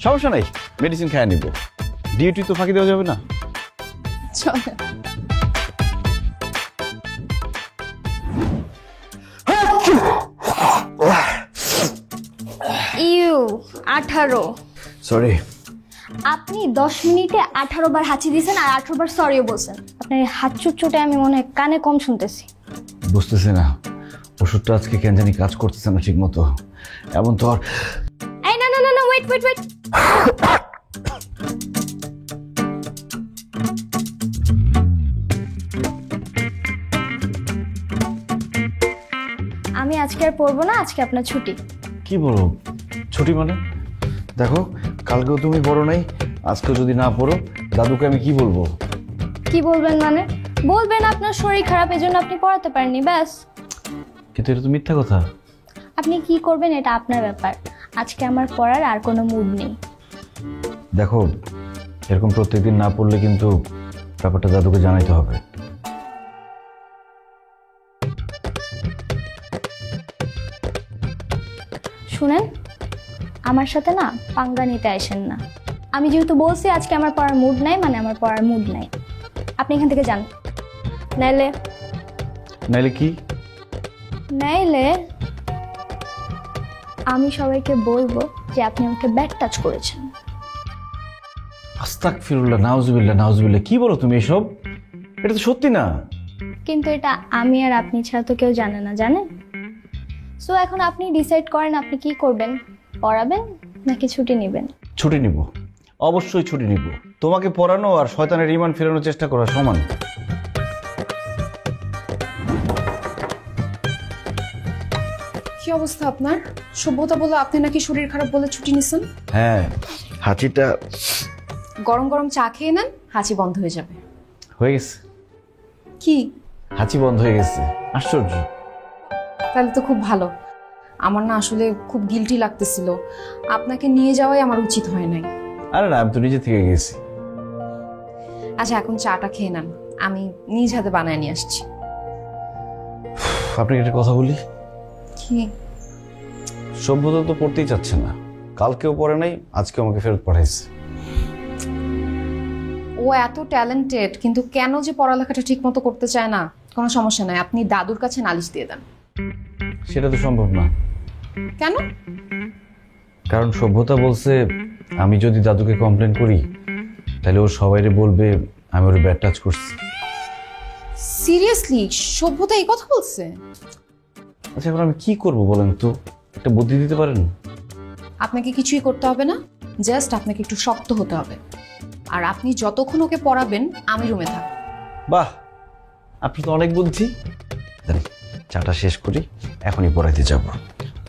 সমস্যা নাই, মেডিসিন খাইয়ে নিব। ডিউটি তো ফাঁকি দেওয়া যাবে না। চলেন। ইউ 18। সরি। আপনি 10 মিনিটে 18 বার হাঁচি দিয়েছেন আর 18 বার সরিও বলছেন। আপনার এই হাঁচুর চোটে আমি মনে হয় কানে কম শুনতেছি। বুঝতেছি না, ওষুধটা আজকে কেন জানি কাজ করতেছে না ঠিক মতো। এমন তো আর এই না না না না, ওয়েট ওয়েট ওয়েট। আমি আজকে আর পড়বো না, আজকে আপনার ছুটি। কি বলো? ছুটি মানে? দেখো, কালকেও তুমি পড়ো নাই, আজকেও যদি না পড়ো দাদুকে আমি কি বলবো? কি বলবেন মানে? বলবেন আপনার শরীর খারাপ, এজন্য আপনি পড়াতে পারেননি, ব্যাস। কিন্তু এটা তো মিথ্যা কথা। আপনি কি করবেন এটা আপনার ব্যাপার। আজকে আমার পড়ার আর কোনো মুড নেই। দেখো, এরকম প্রত্যেকদিন না পড়লে কিন্তু ব্যাপারটা দাদুকে জানাইতে হবে। শুনেন, আমার সাথে না পাঙ্গা নিতে আসেন না। আমি যেহেতু বলছি আজকে আমার পড়ার মুড নাই, মানে আমার পড়ার মুড নাই। আপনি এখান থেকে যান, নাইলে নাইলে কি? নাইলে আমি সবাইকে বলবো যে আপনি আমাকে ব্যাড টাচ করেছেন। আস্তাগফিরুল্লাহ, নাউজুবিল্লাহ, নাউজুবিল্লাহ, কি বলো তুমি এসব? এটা তো সত্যি না। কিন্তু এটা আমি আর আপনি ছাড়া তো কেউ জানে না, জানেন? সো এখন আপনি ডিসাইড করেন আপনি কি করবেন, পড়াবেন নাকি ছুটি নেবেন? ছুটি নিব, অবশ্যই ছুটি নিব। তোমাকে পড়ানো আর শয়তানের ঈমান ফেরানোর চেষ্টা করা সমান। কি অবস্থা আপনার? সভ্যতা বলে আপনি নাকি শরীর খারাপ বলে ছুটি নিছেন? হ্যাঁ, হাঁচিটা গরম গরম চা খেয়ে নেন, হাঁচি বন্ধ হয়ে যাবে। হয়ে গেছে। কি? হাঁচি বন্ধ হয়ে গেছে। আশ্চর্য। তাহলে তো খুব ভালো। আমার না আসলে খুব গিল্টি লাগতেছিল, আপনাকে নিয়ে যাওয়াই আমার উচিত হয় নাই। আরে না, আমি তো নিজে থেকে গেছি। আচ্ছা এখন চাটা খেয়ে নেন, আমি নিজ হাতে বানায় নিয়ে আসছি। আপনাকে একটা কথা বলি। কি? সভ্যতা তো পড়তেই চাচ্ছে না, কালকেও পড়ে নাই, আজকে আমাকে ফেরত পাঠাইছে। ও এত ট্যালেন্টেড, কিন্তু কেন যে পড়ালেখাটা ঠিক মতো করতে চায় না? কোনো সমস্যা নাই, আপনি দাদুর কাছে নালিশ দিয়ে দেন। সেটা তো সম্ভব না। কেন? কারণ সভ্যতা বলছে আমি যদি দাদুকে কমপ্লেন করি তাহলে ও সবাইরে বলবে আমি ওর ব্যাড টাচ করছি। সিরিয়াসলি সভ্যতা এই কথা বলছে? আচ্ছা এখন আমি কি করব বলেন তো, একটা বুদ্ধি দিতে পারেন? আপনাকে কিছুই করতে হবে না, জাস্ট আপনাকে একটু শক্ত হতে হবে। আর আপনি যতক্ষণ ওকে পড়াবেন আমি রুমে থাকব। বাহ, আপনি তো অনেক বুদ্ধি। দাঁড়ি, চাটা শেষ করি, এখনই পড়াইতে যাব।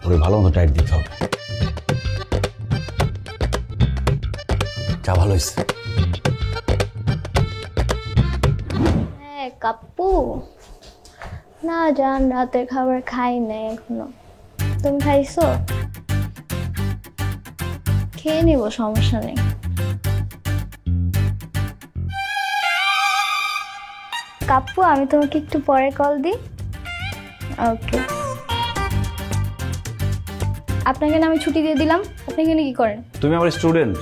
ওরে ভালো মতো টাইট দিতে হবে। চা ভালো হয়েছে। হ্যাঁ কাপ্পু, না জান রাতের খাবার খাই নাই এখনো। তুমি খাইছো? খেয়ে নিব, সমস্যা নেই। কাপ্পু আমি তোমাকে একটু পরে কল দিই। ওকে। আপনাকে না আমি ছুটি দিয়ে দিলাম, আপনি এখানে কি করেন? তুমি আমার স্টুডেন্ট,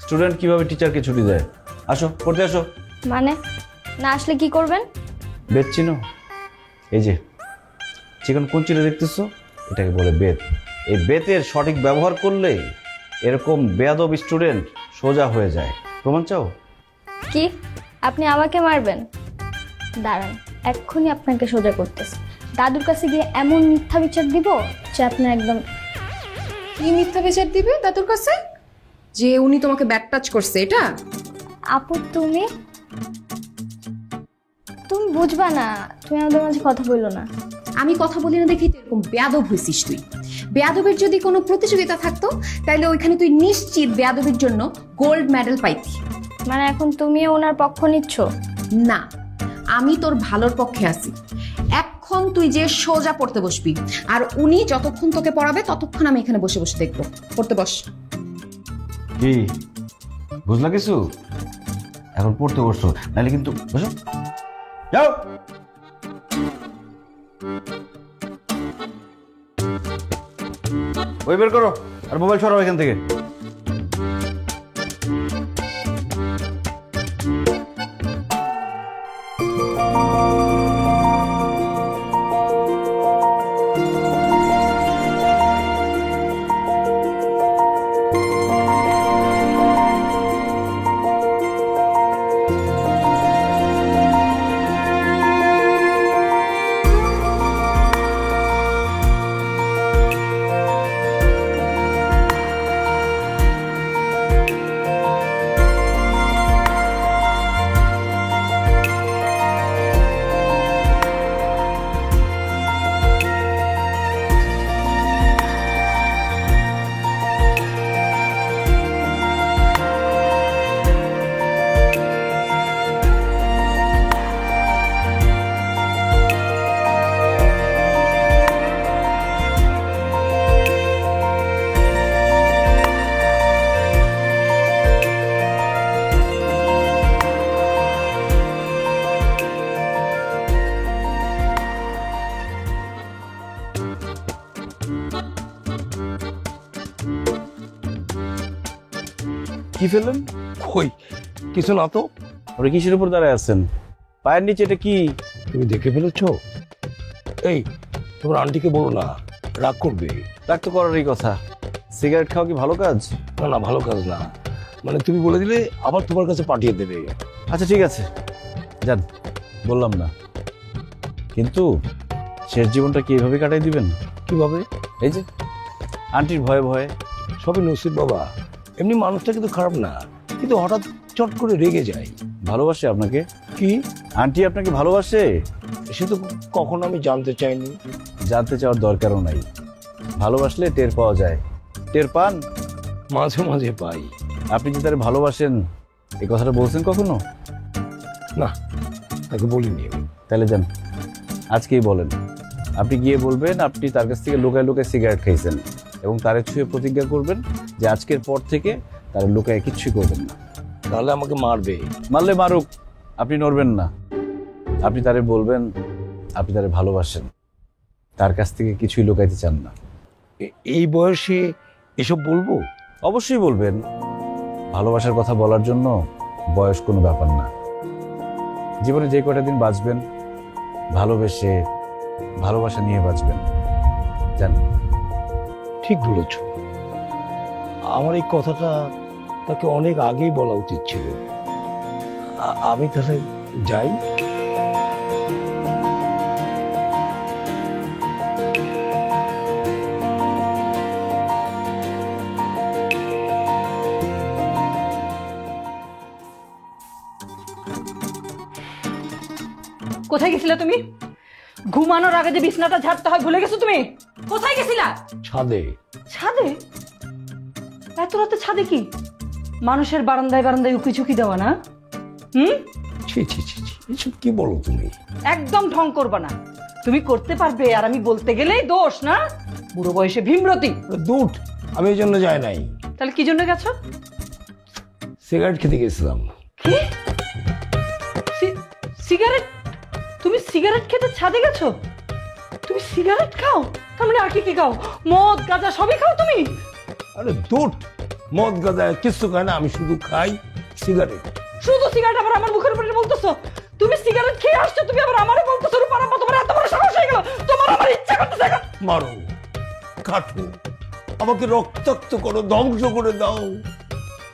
স্টুডেন্ট কিভাবে টিচারকে ছুটি দেয়? আসো পড়তে আসো। মানে না আসলে কি করবেন? বেত চিনো? এই যে চিকন কুঞ্চিটা দেখতেছো, এটাকে বলে বেত। এই বেতের সঠিক ব্যবহার করলে এরকম বেয়াদব স্টুডেন্ট সোজা হয়ে যায়। প্রমাণ চাও? কি আপনি আমাকে মারবেন? দাঁড়ান, এক্ষুনি আপনাকে সোজা করতেছি। দাদুর কাছে গিয়ে এমন মিথ্যা বিচার দিব যে আপনার একদম। কি মিথ্যা বিচার দিবে দাদুর কাছে? যে উনি তোমাকে ব্যাড টাচ করছে এটা? আপু তুমি তুমি বুঝবা না, তুমি আমাদের মাঝে কথা বললো না। আমি কথা বলি না দেখি এরকম বেয়াদব হয়েছিস তুই। বেয়াদবের যদি কোনো প্রতিযোগিতা থাকতো তাহলে ওইখানে তুই নিশ্চিত বেয়াদবের জন্য গোল্ড মেডেল পাইতি। মানে এখন তুমিও ওনার পক্ষ নিচ্ছ? না, আমি তোর ভালোর পক্ষে আছি। এখন তুই যে সোজা পড়তে বসবি, আর উনি যতক্ষণ তোকে পড়াবে ততক্ষণ আমি এখানে বসে বসে দেখবো। পড়তে বস। কি বুঝলা কিছু? এখন পড়তে বসছো, নাহলে কিন্তু বসো। যাও। বই বের করো আর মোবাইল সরাও এখান থেকে। কি ফেললেন? কই কিছু না তো। আপনি কিসের উপর দাঁড়ায় আছেন? পায়ের নিচে এটা কি? তুমি দেখে ফেলেছ? এই তোমার আন্টিকে বলো না, রাগ করবে। রাগ তো করারই কথা। সিগারেট খাওয়া কি ভালো কাজ? না না, ভালো কাজ না। মানে তুমি বলে দিলে আবার তোমার কাছে পাঠিয়ে দেবে। আচ্ছা ঠিক আছে, যান, বললাম না। কিন্তু শেষ জীবনটা কি এভাবে কাটাই দিবেন? কিভাবে? এই যে আন্টির ভয়ে ভয়ে। সবই নসিব বাবা। এমনি মানুষটা কিন্তু খারাপ না, কিন্তু হঠাৎ চট করে রেগে যায়। ভালোবাসে আপনাকে? কি আন্টি আপনাকে ভালোবাসে? সে তো কখনো আমি জানতে চাইনি। জানতে চাওয়ার দরকারও নাই। ভালোবাসলে টের পাওয়া যায়। টের পান? মাঝে মাঝে পাই। আপনি যে তারে ভালোবাসেন এই কথাটা বলছেন কখনো? না, তাকে বলিনি। তাহলে যান, আজকেই বলেন। আপনি গিয়ে বলবেন আপনি তার কাছ থেকে লুকায় লুকায় সিগারেট খাইছেন এবং তারে ছুঁয়ে প্রতিজ্ঞা করবেন যে আজকের পর থেকে তার লুকায় কিচ্ছুই করবেন না। তাহলে আমাকে মারবে। মারলে মারুক, আপনি নড়বেন না। আপনি তারে বলবেন আপনি তারে ভালোবাসেন, তার কাছ থেকে কিছুই লুকাইতে চান না। এই বয়সে এসব বলবো? অবশ্যই বলবেন। ভালোবাসার কথা বলার জন্য বয়স কোনো ব্যাপার না। জীবনে যে কয়টা দিন বাঁচবেন ভালোবেসে, ভালোবাসা নিয়ে বাঁচবেন। জান, ঠিক বলেছ। আমার এই কথাটা তাকে অনেক আগেই বলা উচিত ছিল। আমি তাহলে যাই। কোথায় গেছিলে তুমি? ঘুমানোর আগে যে বিছনাটা ঝাড়তে হয় ভুলে গেছো তুমি? কোথায় গেছিলা? ছাদে। ছাদে? এত রাতে ছাদে কি? মানুষের বারান্দায় বারান্দায় উকি ঝুঁকি দেওয়া না? ছি ছি ছি ছি, এসব কি বলো তুমি? একদম ঢং করবা না। তুমি করতে পারবে আর আমি বলতে গেলেই দোষ না? বুড়ো বয়সে ভীমরতি। দুধ, আমি এই জন্য যাই নাই। তাহলে কি জন্য গেছো? সিগারেট খেতে গেছিলাম। কি? সিগারেট? তুমি সিগারেট খেতে ছাদে গেছো? তুমি সিগারেট খাও? তার মানে আর কি কি খাও? মদ গাঁজা সবই খাও তুমি? আরে দুধ, মদ গাঁজা কিছু খাই না, আমি শুধু খাই সিগারেট। শুধু সিগারেট? আবার আমার মুখের উপরে বলতেছো? তুমি সিগারেট খেয়ে আসছো, তুমি আবার আমারে বলতেছো রূপারাম্মা তোমার এত বড় সাহস হয়ে গেল? তোমার আমার ইচ্ছা করতেছে। মারো, কাটো, আমাকে রক্তাক্ত করো, ধ্বংস করে দাও।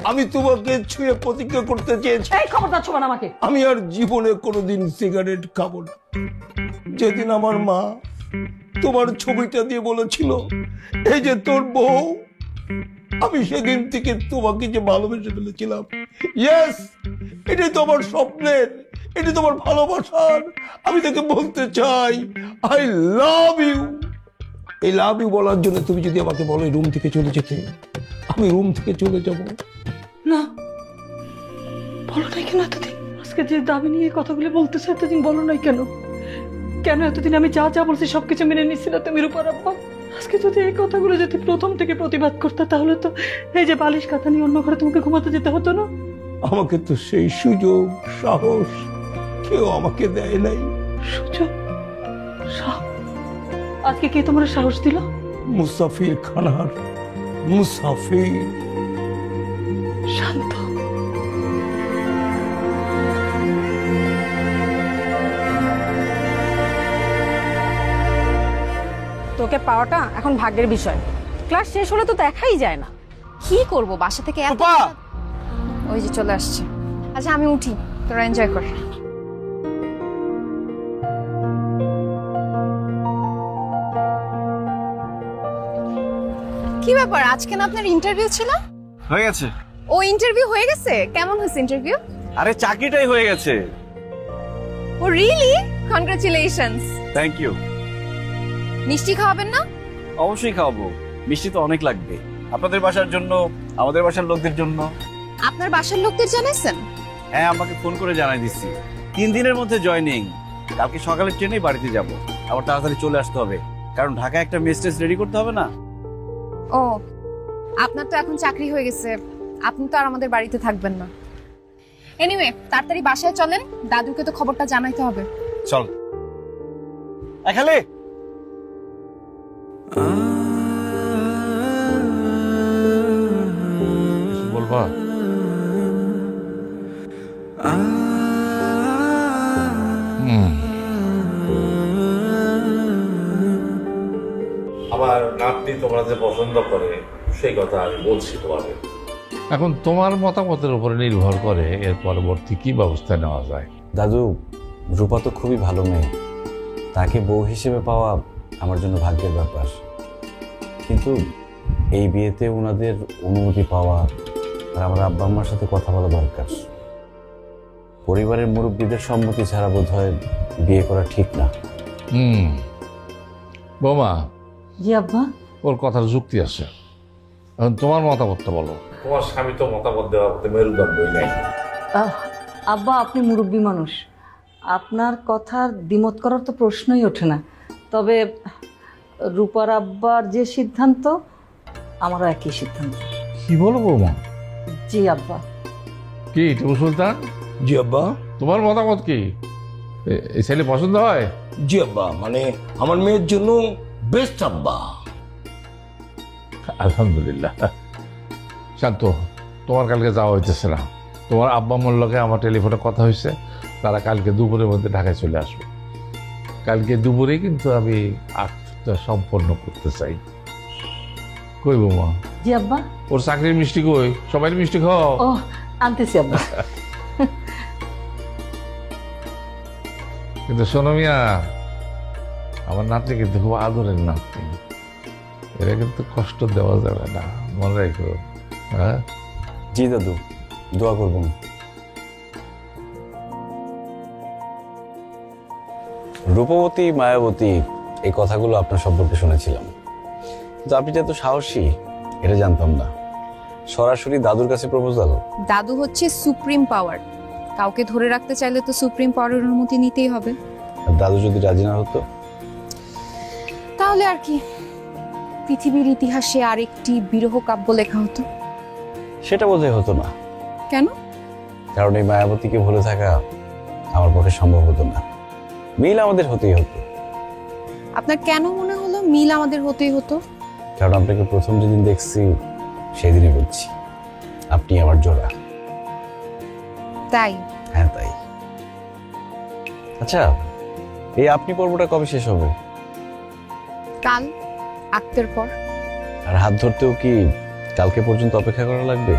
আমি তোমাকে ছুঁয়ে প্রতিজ্ঞা করতে চেয়েছি। এই খবরদার ছোঁবা না আমাকে। আমি আর জীবনে কোনোদিন সিগারেট খাবো না। যেদিন আমার মা তোমার ছবিটা দিয়ে বলেছিল এই যে তোর বউ, আমি সেদিন থেকে তোমাকে যে ভালোবেসে ফেলেছিলাম। ইয়েস, এটাই তো আমার স্বপ্নের, এটাই তো আমার ভালোবাসার। আমি তাকে বলতে চাই আই লাভ ইউ। এই লাভ ইউ বলার জন্য তুমি যদি আমাকে বলো রুম থেকে চলে যেতে, আমি রুম থেকে চলে যাব। না, বলো নাই কেন এতদিন? আজকে যে দাবি নিয়ে কথাগুলো বলতেছো এতদিন বলো নাই কেন? কেন এতদিন আমি যা যা বলছি সবকিছু মেনে নিচ্ছিল তুমি রূপারাম্মা? আজকে যদি এই কথাগুলো যদি প্রথম থেকে প্রতিবাদ করতে, তাহলে তো এই যে বালিশ কাঁথা নিয়ে অন্য ঘরে তোমাকে ঘুমাতে যেতে হতো না। আমাকে তো সেই সুযোগ সাহস কেউ আমাকে দেয় নাই। সুযোগ? আজকে কে তোমার সাহস দিল? মুসাফির খানার মুসাফির শান্ত। তোকে পাওয়াটা এখন ভাগ্যের বিষয়। ক্লাস শেষ হলে তো দেখাই যায় না। কি করব, বাসা থেকে এত ওই যে চলে আসছে। আচ্ছা আমি উঠি, তোরা এনজয় কর। কি ব্যাপার, আজকে না আপনার ইন্টারভিউ ছিল? হয়ে গেছে। ও ইন্টারভিউ হয়ে গেছে? কেমন হয়েছে ইন্টারভিউ? আরে চাকরিটাই হয়ে গেছে। Oh really? Congratulations. Thank you. মিষ্টি খাওয়াবেন না? অবশ্যই খাওয়াবো। মিষ্টি তো অনেক লাগবে, আপনাদের বাসার জন্য, আমাদের বাসার লোকদের জন্য। আপনার বাসার লোকদের জানাইছেন? হ্যাঁ, আমাকে ফোন করে জানাই দিচ্ছি 3 দিনের মধ্যে জয়েনিং। কালকে সকালে ট্রেনেই বাড়িতে যাব। আবার তাড়াতাড়ি চলে আসতে হবে, কারণ ঢাকায় একটা মেস টেস্ট রেডি করতে হবে না? ও, আপনার তো এখন চাকরি হয়ে গেছে, আপনি তো আর আমাদের বাড়িতে থাকবেন না। এনিওয়ে, তাড়াতাড়ি বাসায় চলেন, দাদুকে তো খবরটা জানাইতে হবে। চল। খালি বলবা? আমার নাতনি তোমরা যে পছন্দ করে সেই কথা আমি বলছি তোমাকে। এখন তোমার মতামতের উপরে নির্ভর করে এর পরবর্তী কি ব্যবস্থা নেওয়া যায়। দাদু, রূপা তো খুবই ভালো মেয়ে, তাকে বউ হিসেবে পাওয়া আমার জন্য ভাগ্যের ব্যাপার। কিন্তু এই বিয়েতে ওনাদের অনুমতি পাওয়া আর আমার আব্বা আম্মার সাথে কথা বলা দরকার। পরিবারের মুরব্বীদের সম্মতি ছাড়া বোধ হয় বিয়ে করা ঠিক না। বৌমা। জি আব্বা। ওর কথার যুক্তি আছে, এখন তোমার মতামতটা বলো। তোমার স্বামী তো মতামত দেওয়ার মধ্যে মেরুদণ্ডই নাই। আব্বা, আপনি মুরব্বী মানুষ, আপনার কথার দ্বিমত করার তো প্রশ্নই ওঠে না। তবে রূপার আব্বার যে সিদ্ধান্ত, আমারও একই সিদ্ধান্ত। কি বলো বৌমা? জি আব্বা। কি টিপু সুলতান? জি আব্বা। তোমার মতামত কি? এই ছেলে পছন্দ হয়? জি আব্বা, মানে আমার মেয়ের জন্য বেস্ট আব্বা। আলহামদুলিল্লাহ। শান্ত, তোমার কালকে যাওয়া হইতেছে না। তোমার আব্বা আম্মার লগে আমার টেলিফোনে কথা হয়েছে, তারা কালকে দুপুরের মধ্যে ঢাকায় চলে আসবে। কালকে দুপুরে কিন্তু আমি আর্টটা সম্পন্ন করতে চাই। কই বৌমা? জি আব্বা। ওর চাকরির মিষ্টি কই? সবাই মিষ্টি খাও। ও, আনতেছি আব্বা। কিন্তু শোনো মিয়া, আমার নাতনি কিন্তু খুব আদরের নাতনি, এটা কিন্তু কষ্ট দেওয়া যাবে না, মনে রাখো। হ্যাঁ জি দাদু, দোয়া করবেন। রূপবতী, মায়াবতী, এই কথাগুলো আপনার সম্পর্কে শুনেছিলাম, কিন্তু আপনি যে এত সাহসী এটা জানতাম না। সরাসরি দাদুর কাছে প্রপোজাল? দাদু হচ্ছে সুপ্রিম পাওয়ার, কাউকে ধরে রাখতে চাইলে তো সুপ্রিম পাওয়ারের অনুমতি নিতেই হবে। আর দাদু যদি রাজি না হতো? তাহলে আর কি, পৃথিবীর ইতিহাসে আরেকটি বিরহ কাব্য লেখা হতো। সেটা বোধহয় হতো না। কেন? কারণ এই মায়াবতীকে ভুলে থাকা আমার পক্ষে সম্ভব হতো না। মিল আমাদের হতেই হতো। আপনার কেন মনে হলো মিল আমাদের হতেই হতো? কারণ আপনাকে প্রথম যেদিন দেখছি সেদিনই বুঝছি আপনি আমার জোড়া। তাই? হ্যাঁ তাই। আচ্ছা, এই আপনি পর্বটা কবে শেষ হবে? কাল, আক্তের পর। আর হাত ধরতেও কি কালকে পর্যন্ত অপেক্ষা করা লাগবে?